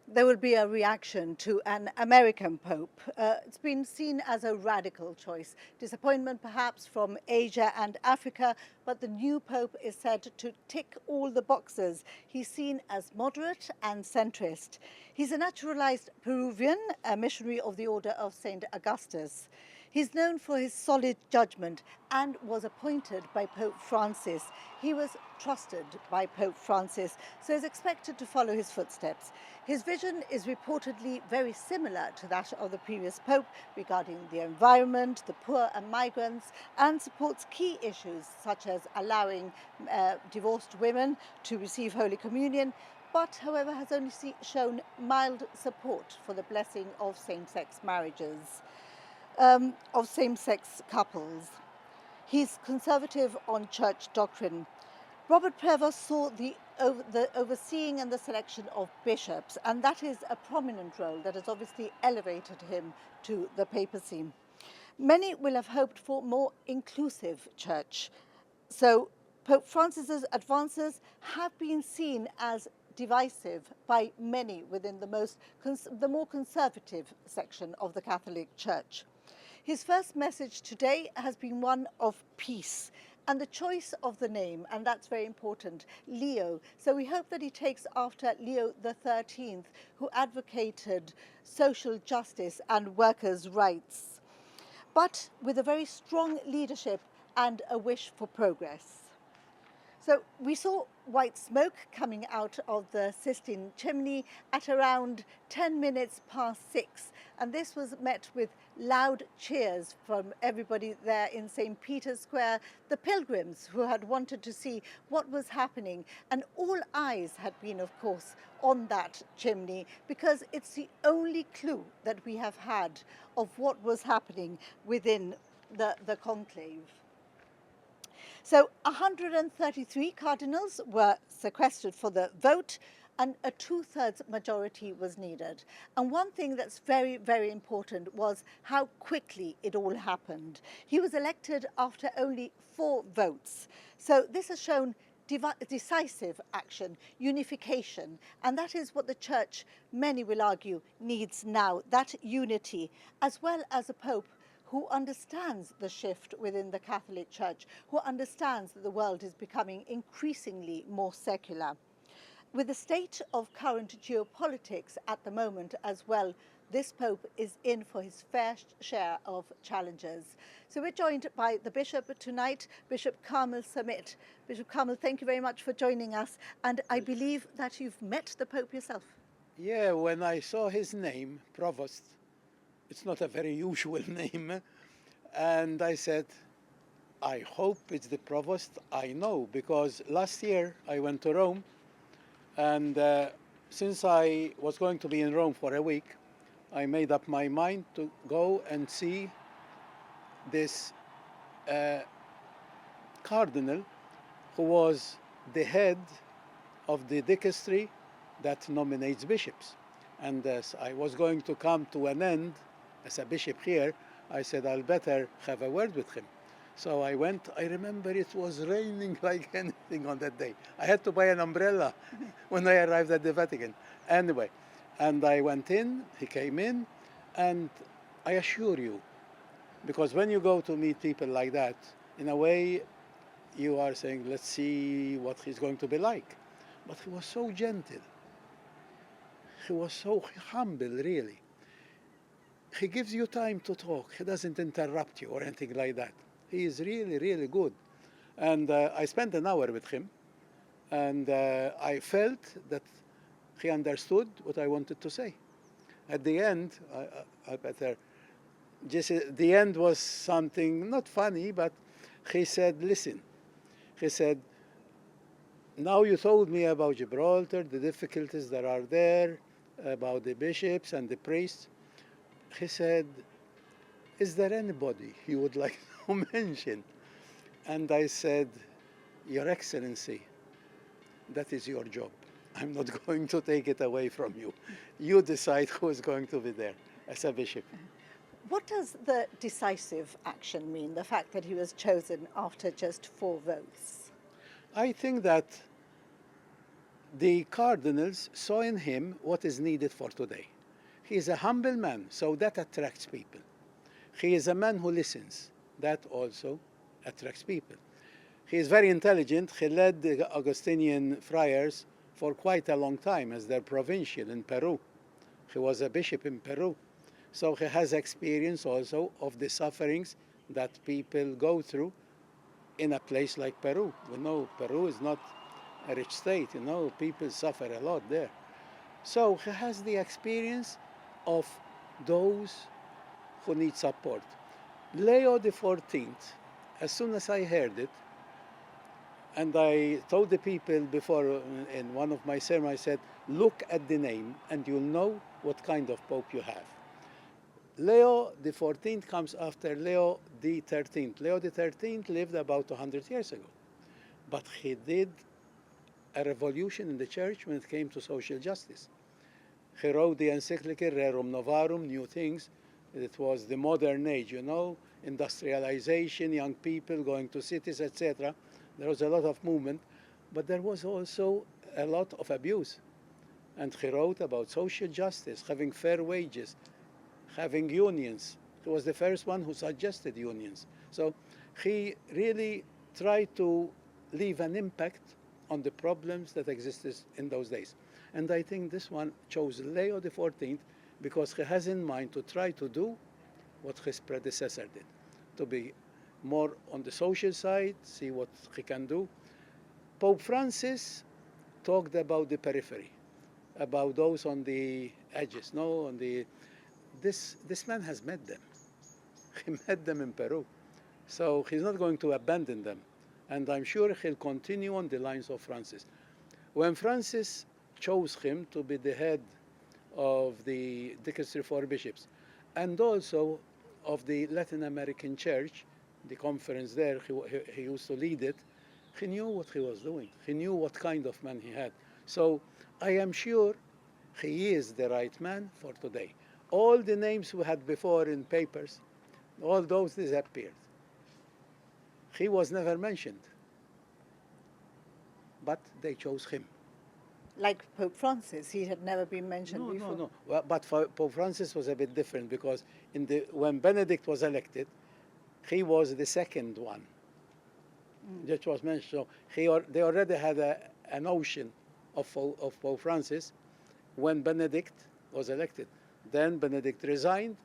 there will be a reaction to an American pope. It's been seen as a radical choice. Disappointment perhaps from Asia and Africa, but the new pope is said to tick all the boxes. He's seen as moderate and centrist. He's a naturalized Peruvian, a missionary of the Order of St. Augustus. He's known for his solid judgment and was appointed by Pope Francis. He was trusted by Pope Francis, so is expected to follow his footsteps. His vision is reportedly very similar to that of the previous Pope regarding the environment, the poor and migrants, and supports key issues such as allowing divorced women to receive Holy Communion, but however has only shown mild support for the blessing of same-sex marriages. Of same-sex couples. He's conservative on church doctrine. Robert Prevost saw the overseeing and the selection of bishops, and that is a prominent role that has obviously elevated him to the papacy. Many will have hoped for more inclusive church. So Pope Francis's advances have been seen as divisive by many within the more conservative section of the Catholic Church. His first message today has been one of peace and the choice of the name, and that's very important, Leo. So we hope that he takes after Leo XIII, who advocated social justice and workers' rights, but with a very strong leadership and a wish for progress. So we saw white smoke coming out of the Sistine chimney at around 10 minutes past 6, and this was met with loud cheers from everybody there in St. Peter's Square, the pilgrims who had wanted to see what was happening, and all eyes had been, of course, on that chimney because it's the only clue that we have had of what was happening within the conclave. So 133 cardinals were sequestered for the vote, and a two-thirds majority was needed. And one thing that's very, very important was how quickly it all happened. He was elected after only 4 votes. So this has shown decisive action, unification, and that is what the Church, many will argue, needs now, that unity, as well as a Pope who understands the shift within the Catholic Church, who understands that the world is becoming increasingly more secular. With the state of current geopolitics at the moment as well, this Pope is in for his fair share of challenges. So we're joined by the Bishop tonight, Bishop Carmel Zammit. Bishop Carmel, thank you very much for joining us, and I believe that you've met the Pope yourself. Yeah, when I saw his name, Provost, it's not a very usual name. And I said, I hope it's the provost I know, because last year I went to Rome, and since I was going to be in Rome for a week, I made up my mind to go and see this cardinal who was the head of the dicastery that nominates bishops. And as I was going to come to an end as a bishop here, I said I'll better have a word with him. So I went. I remember it was raining like anything on that day. I had to buy an umbrella when I arrived at the Vatican. Anyway, and I went in, he came in, and I assure you, because when you go to meet people like that, in a way, you are saying, let's see what he's going to be like. But he was so gentle. He was so humble, really. He gives you time to talk. He doesn't interrupt you or anything like that. He is really, really good. And I spent an hour with him, and I felt that he understood what I wanted to say. At the end, the end was something not funny, but he said, listen, he said, now you told me about Gibraltar, the difficulties that are there, about the bishops and the priests. He said, is there anybody you would like to mention? And I said, Your Excellency, that is your job. I'm not going to take it away from you. You decide who is going to be there as a bishop. What does the decisive action mean, the fact that he was chosen after just 4 votes? I think that the cardinals saw in him what is needed for today. He is a humble man, so that attracts people. He is a man who listens. That also attracts people. He is very intelligent. He led the Augustinian friars for quite a long time as their provincial in Peru. He was a bishop in Peru. So he has experience also of the sufferings that people go through in a place like Peru. We know Peru is not a rich state, people suffer a lot there. So he has the experience of those who need support. Leo XIV, as soon as I heard it, and I told the people before in one of my sermons, I said, look at the name and you'll know what kind of pope you have. Leo XIV comes after Leo XIII. Leo XIII lived about 100 years ago, but he did a revolution in the church when it came to social justice. He wrote the encyclical Rerum Novarum, new things. It was the modern age, industrialization, young people going to cities, etc. There was a lot of movement, but there was also a lot of abuse. And he wrote about social justice, having fair wages, having unions. He was the first one who suggested unions. So he really tried to leave an impact on the problems that existed in those days. And I think this one chose Leo XIV because he has in mind to try to do what his predecessor did, to be more on the social side, see what he can do. Pope Francis talked about the periphery, about those on the edges, This man has met them. He met them in Peru. So he's not going to abandon them. And I'm sure he'll continue on the lines of Francis. When Francis chose him to be the head of the Dicastery for Bishops, and also of the Latin American Church, the conference there, he used to lead it, he knew what he was doing. He knew what kind of man he had. So I am sure he is the right man for today. All the names we had before in papers, all those disappeared. He was never mentioned, but they chose him. Like Pope Francis, he had never been mentioned before. No. Well, but Pope Francis was a bit different because when Benedict was elected, he was the second one. That was mentioned. So they already had a notion of Pope Francis when Benedict was elected. Then Benedict resigned,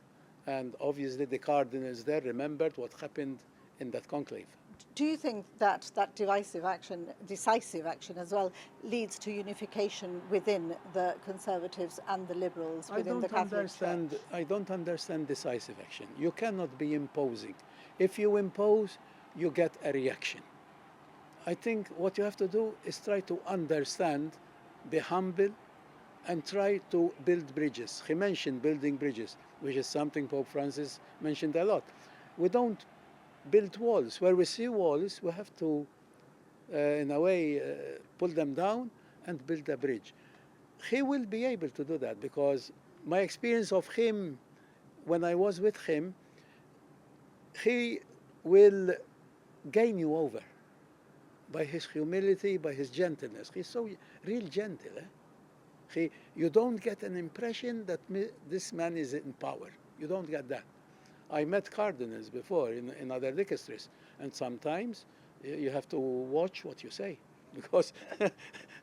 and obviously the cardinals there remembered what happened in that conclave. Do you think that decisive action as well, leads to unification within the Conservatives and the Liberals within the Catholic Church? I don't understand decisive action. You cannot be imposing. If you impose, you get a reaction. I think what you have to do is try to understand, be humble, and try to build bridges. He mentioned building bridges, which is something Pope Francis mentioned a lot. We don't build walls. Where we see walls, we have to, in a way, pull them down and build a bridge. He will be able to do that because my experience of him, when I was with him, he will gain you over by his humility, by his gentleness. He's so real gentle. You don't get an impression that this man is in power. You don't get that. I met cardinals before in other dicasteries, and sometimes you have to watch what you say because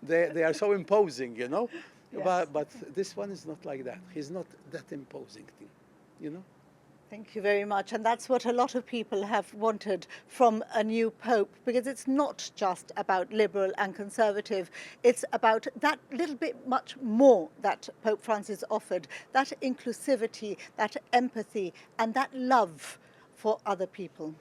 they are so imposing, Yes. But this one is not like that. He's not that imposing thing, Thank you very much. And that's what a lot of people have wanted from a new pope, because it's not just about liberal and conservative. It's about that little bit much more that Pope Francis offered, that inclusivity, that empathy, and that love for other people.